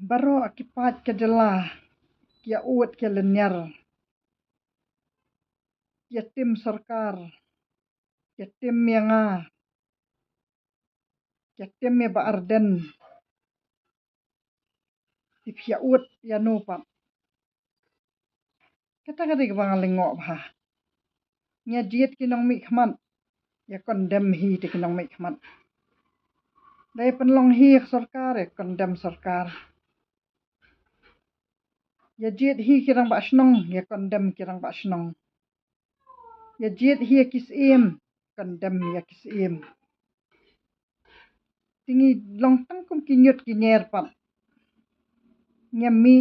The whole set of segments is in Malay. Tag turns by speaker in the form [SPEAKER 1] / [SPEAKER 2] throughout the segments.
[SPEAKER 1] Baro akipat ke jelah kia uat ke lenyar kia tim sarkar kia tim mianga kia tim me ba arden tipia uat ya no pap kata kata ke bang lengok bah nya diet kinong mi khmat ya condemn hi te kinong mi khmat dai penlong hi sarkar ya condemn sarkar ya diet hi kirang ba snong ya condemn kirang ba snong ya diet hi kis em condemn ya kis em tingi long tang kum kinyut kinyer pap nyami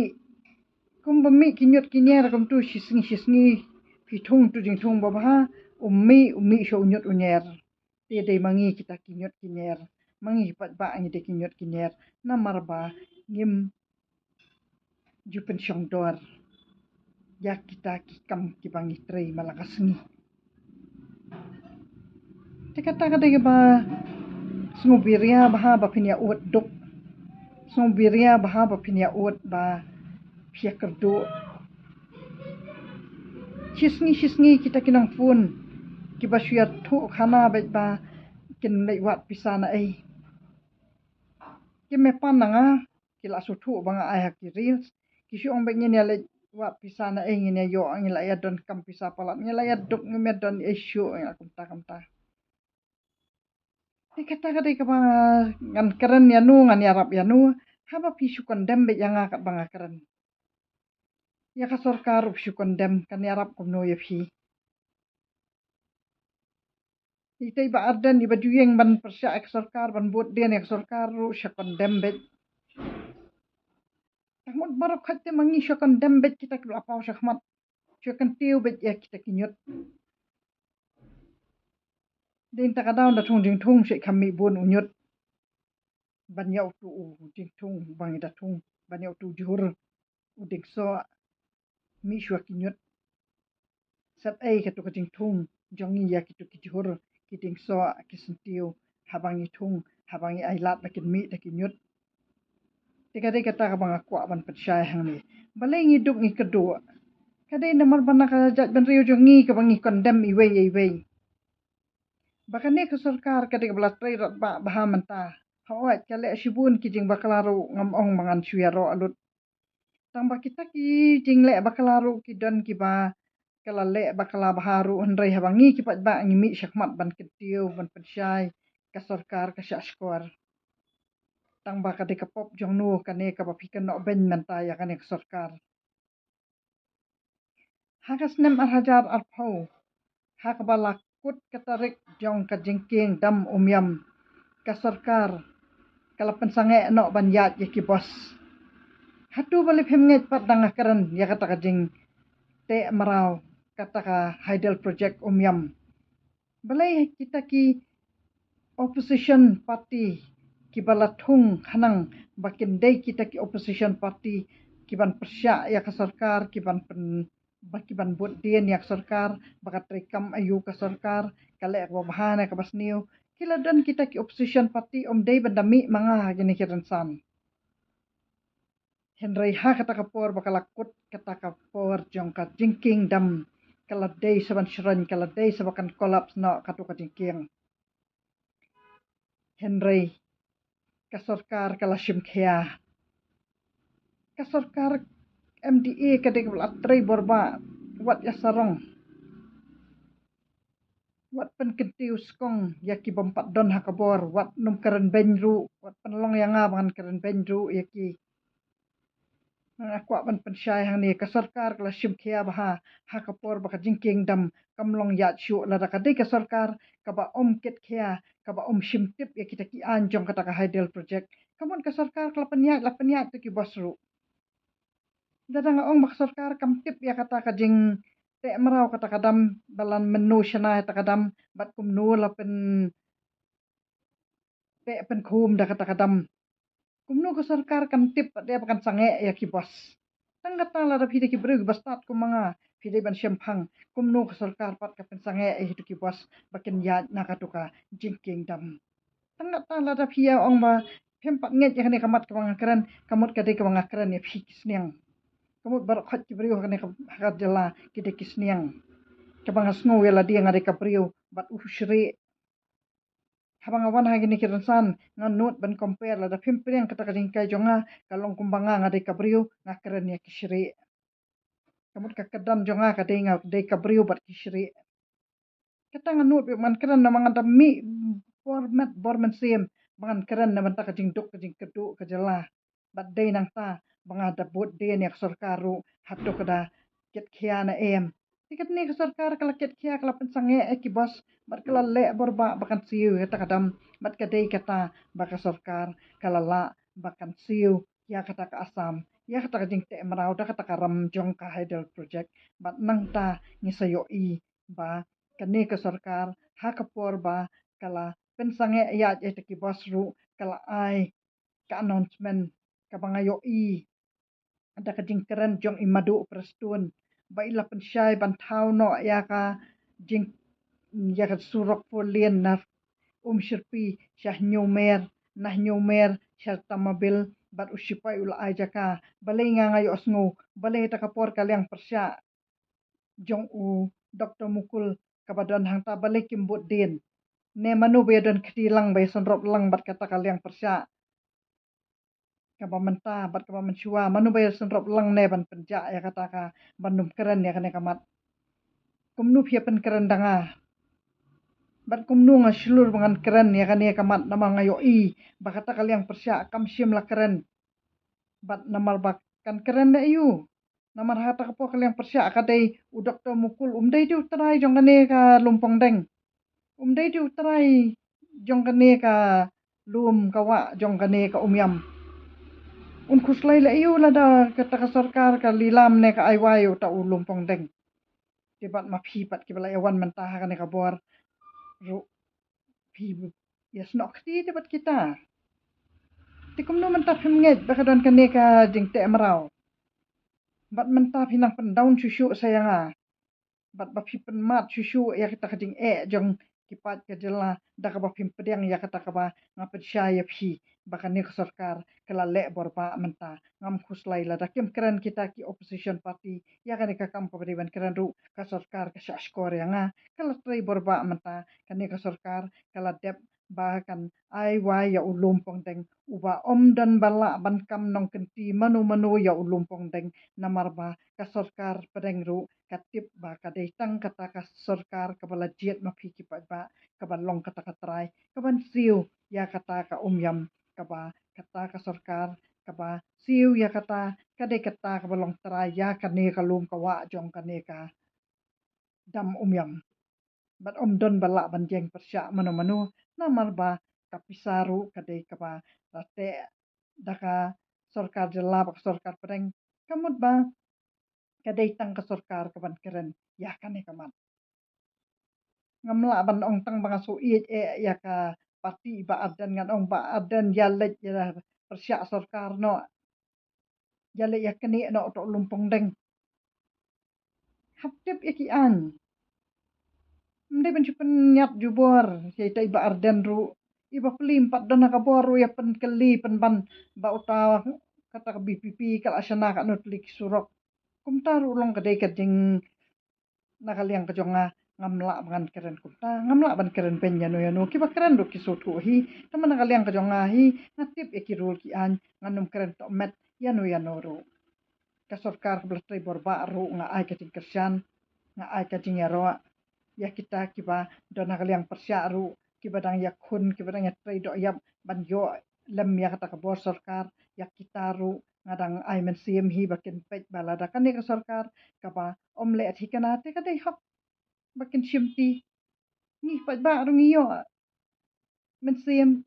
[SPEAKER 1] kum bami kinyut kinyer kum tu shisngi phi thung tu jing thung ba ha ummi sho unyut unyer te dei mangi kita kinyut kinyer mangi pat ba ngi de kinyut kinyer na marba ngim jupen shong dor ya kita kikam kibangi trei malakas ni te kata kata ke ba smubiria ba ba phinya ut duk smubiria ba ba phinya ut ba phia kerdu shisngi kita kinang phun kiba syat thu khana bet ba kin lei wat pisana ai ki me pananga kila su thu banga ai hak reels ki shu ong bet ngene le wat pisana ai ngene yo ang la ya don kam pisa palat ngela ya duk ngeme don issue akum ta kata kata ke ba ngan keren ya nu ngan yarap ya nu haba pi shu condemn bet yang kat banga keren ya ka sarkar shu condemn kan yarap kum no ya phi itai ba ardan iba juyeng ban persya ek sarkar ban buat dia ek sarkar ru sha condemn bet tahmud barok khatte mangi sha condemn bet kita kul apau shahmat sha kan tiu bet ya kita kinyut din ta kadaw da thung jing thung she khammi bun unyut ban yau tu jing thung bang da thung ban yau tu jur udik so mi shwa kinyut sat ai ka tu ka jing thung jongi ya kitu kijur kiting so kisentiu habangi thung habangi ai lat makin mi da kinyut tika kata ka bang akwa ban petsai hang ni balai ngi duk ngi kedu kadai namar bana ka jat ban riu jongi ka bangi condemn iwe bakane ka sarkar kadai ka blatrai rat ba bahamanta hawat kale shibun ki jing baklaro ngam ong mangan syaro alut tamba kita ki jing le baklaro ki don ki ba kala le bakla baharu andrai habangi ki pat ba ngi mi syakmat ban ketiu ban petsai ka sarkar ka syashkor tang ba ka de ka pop jong nu kane ka ba pikan no ben menta ya kane ka sarkar hakas nem hajar arpau hak ba lakut katarik jong ka jengking dam umyam ka sarkar kala pensange no ban yat ya ki bos hatu bali phemnget pat dang karan ya kata ka jing te marau kata ka hydel project umyam balai kita ki opposition party ki balathung khanang bakin dei kita ki opposition party ki ban persya ya ka sarkar ki ban pen baki ban bot dien ya sarkar bakat rekam ayu ka sarkar kale ak bahana ka basniu kila dan kita ki opposition party dei bandami manga gini kiran san henry ha kata ka por bakalakut kata ka por jong ka jingking dam kala dei saban shran kala dei sabakan collapse no katu ka jingking henry ka sarkar kala shimkhia ka sarkar MDA kadek atrai borba wat ya sarong wat pen kentiu skong ya ki bompat don hakabor wat num karen benru wat penlong yang abangan karen benru ya ki aku ban pensyai hang ni ka sarkar kala shimkhia baha hakapor baka jingking dam kamlong ya chu la da kadai ka sarkar ka ba ket khia ka ba shimtip ya kita ki anjong kata ka hydel project kamun ka sarkar kala penya tu ki bosru dadang ong bak sarkar kam tip ya kata ka jing te marau kata kadam balan menu shana kata kadam bat kum nu la pen te pen khum da kata kadam kum nu ka sarkar kam tip dia bakan sange ya ki bos tang kata la da phide ki brug bastat kum manga phide ban shemphang kum nu ka sarkar pat ka pen sange hitu ki bos bakin ya na ka tuka jing kingdom tang kata la da phia ong ba Pempat nget ya kane kamat kebangakaran kamut kade kebangakaran ya fikisniang. Kamut barak khat kibriu kane hakat jala kide kisniang. Kabangas ngo wela dia ngade kabriu bat ushri. Habang awan ha gini kiransan nganut ban compare la da pimpriang kata kadingkai jonga kalong kumbanga ngade kabriu ngakaran ya kishri. Kamut kakadan jonga kade ngade kabriu bat kishri. Kata nganut man keran na mga dami format borman sim mangan keran na manta kajing duk kajing keduk kajala bat day nang ta mga dabot day ni sarkaru hatto kada ket khia na tikat ni sarkar kala ket khia kala pensange bos bat kala le borba bakan siu kata kadam bat kadai kata baka sarkar kala la bakan siu ya kata ka asam ya kata kajing te marau da kata karam jong ka hydel project bat nang ta ni sayo ba kani ke sarkar ha kapor ba kala pensange ya ki basru kala ai ka announcement ka bangayo ada kajing keren jong imadu prestun ba ila pensyai bantau no ya ka jing ya ka surok polien na shirpi syah nyumer nah nyumer syah tamabil bat usipai ula aja ka balai ngayo asngu balai ta kapor kalyang persya jong Dr. Mukul kabadan hang ta balai kimbut din ne manu be don ketilang be sonrop lang bat kata kalyang persya kaba menta bat kaba mensyua manu be sonrop lang ne ban penja ya kata ka bandum keren ya kane kamat kumnu pia pen keren danga bat kumnu nga slur bangan keren ya kane kamat nama ngayo bakata kalyang persya kam sim la keren bat namar bak kan keren da yu namar hata kapo kalyang persya kadai u Dr. Mukul umdai di utrai jong kane ka lumpong deng umdai di utrai jong kane ka lum kawa jong kane ka umyam kuslai la iu la da kata ka sarkar ka lilam ne ka aiwayo ta lumpong deng tibat ma phipat ki bala awan mentah kane ka bor ru phi ya snok ti tibat kita tikum no mentah phimnget bakadon kane ka jingte marau bat mentah pinang pendaun susu sayanga bat bapi penmat susu ya kita kading jong kipat ke jela da ka bapim pedang ya kata ka ba ngapet syaya phi bakane ka sarkar kala le borba menta ngam khuslai la da kim keren kita ki opposition party ya kane ka kam pabriban keren ru ka sarkar ka syashkor ya nga kala trai borba menta kane ka sarkar kala dep bahkan ai wai ya ulum pongdeng uba om dan bala ban kam nong kenti manu manu ya ulum pongdeng namar ba ka sarkar pedeng ru katip ba kadai tang kata ka sarkar kabala jet ma phiki pa ba kaban long kata katrai kaban siu ya kata ka umyam kaba kata ka sarkar kaba siu ya kata kadai kata kabalong trai ya kane kalum kawa jong kane ka dam umyam bat don bala banjeng persya manu manu namar ba kapisaru kadai kaba rate daka sarkar jela bak sarkar pedeng kamut ba kadai tang ka sarkar kaban keren ya kane kaman ngamla ban ong tang banga so ya ka parti ba adan ngan ong ba adan ya lej ya persya sarkar no ya lej ya kene no to lumpong deng haptip iki an mde ben chupen nyat jubor ya tai ba ardan ru iba plim pat dona ka boru ya pen keli pen ban ba uta kata ka BPP kala asana ka no tlik surok kumtaru long kadai kading nakaliang kajonga ngamla bangan keren kunta ngamla ban keren pen yano kiba keren do kisotu hi taman nakaliang kajonga hi natip ekirul ki an nganum keren to met yano ro ka sarkar blastri borba ro nga ai ka tingkersan nga ai ka jingero ya kita kiba do nakaliang persya ro kiba dang yakun kiba dang yatrai do yap ban yo lem ya kata ka bor sarkar ya kita ro ngadang ai men sim hi bakin pej balada kan ka sarkar kaba omle at hikana te kadai hok bakin shimti ni pat ba rung iyo men sim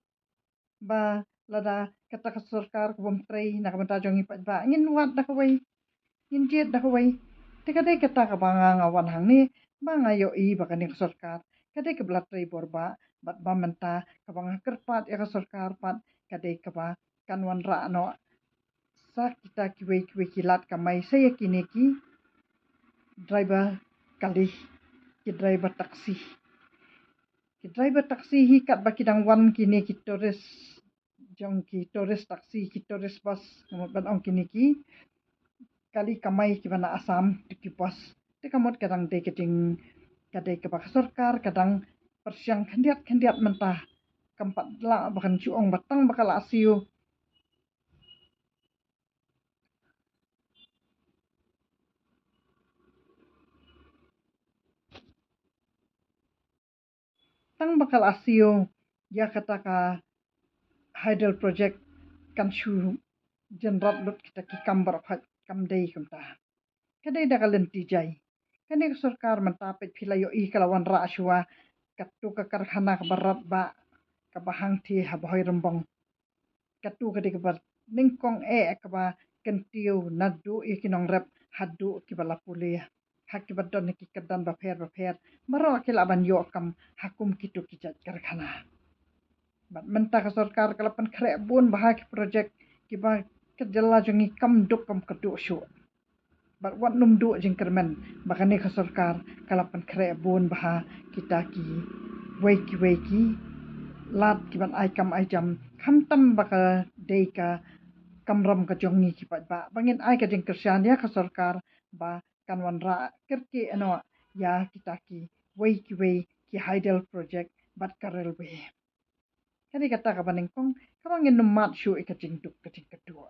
[SPEAKER 1] ba lada kata ka sarkar ko bom trai nak banta jongi pat ba ngin wat da kawai ngin jet da kawai te kadai kata ka banga ngawan hang ni banga yo bakan ka sarkar kadai ka blatrai borba bat ba menta ka banga kerpat ya ka sarkar pat kadai ka ba kanwan ra no sa kita kiwe kilat kamai saya kini ki driver kali ki driver taksi ki driver taksi hi kat bakidang wan kini ki tourist jong ki tourist taxi ki tourist bus kamot ban ong kini ki kali kamai ki bana Asam ki bus te kamot kadang de keting kadai ke bak sarkar kadang persiang khandiat mentah kampat la bahkan cuong batang bakal asiu tang bakal asiu ya kata ka hydel project kan shu jenrat lut kita ki kambar phat kam dei kamta kadai da kalen ti jai kani sarkar mentapet philayo I kalawan ra ashwa katu ka karkhana ka barat ba ka bahang thi habhoi rembong katu ka dik bar ningkong ka ba kentiu nadu ikinong rep hadu ki bala pulia hak ki badon ki kadan ba pher maro ki laban yo kam hakum kitu ki karkhana bat mentah ka sarkar kalapan kre bun bahak projek ki ba kejala jongi kam duk kam kadu syu bat wat num du jing kermen bakani ka sarkar kalapan kre bun baha kita ki weki lat ki ban ai kam ai jam kham tam baka dei ka kamram ka jongi ki pat ba bangin ai ka jing kersian ya ka sarkar ba kanwan ra kerki ano ya kita ki ki hydel project bat karel we kani kata ka baning kong kamangin numat syu ka jing duk ka jing kedua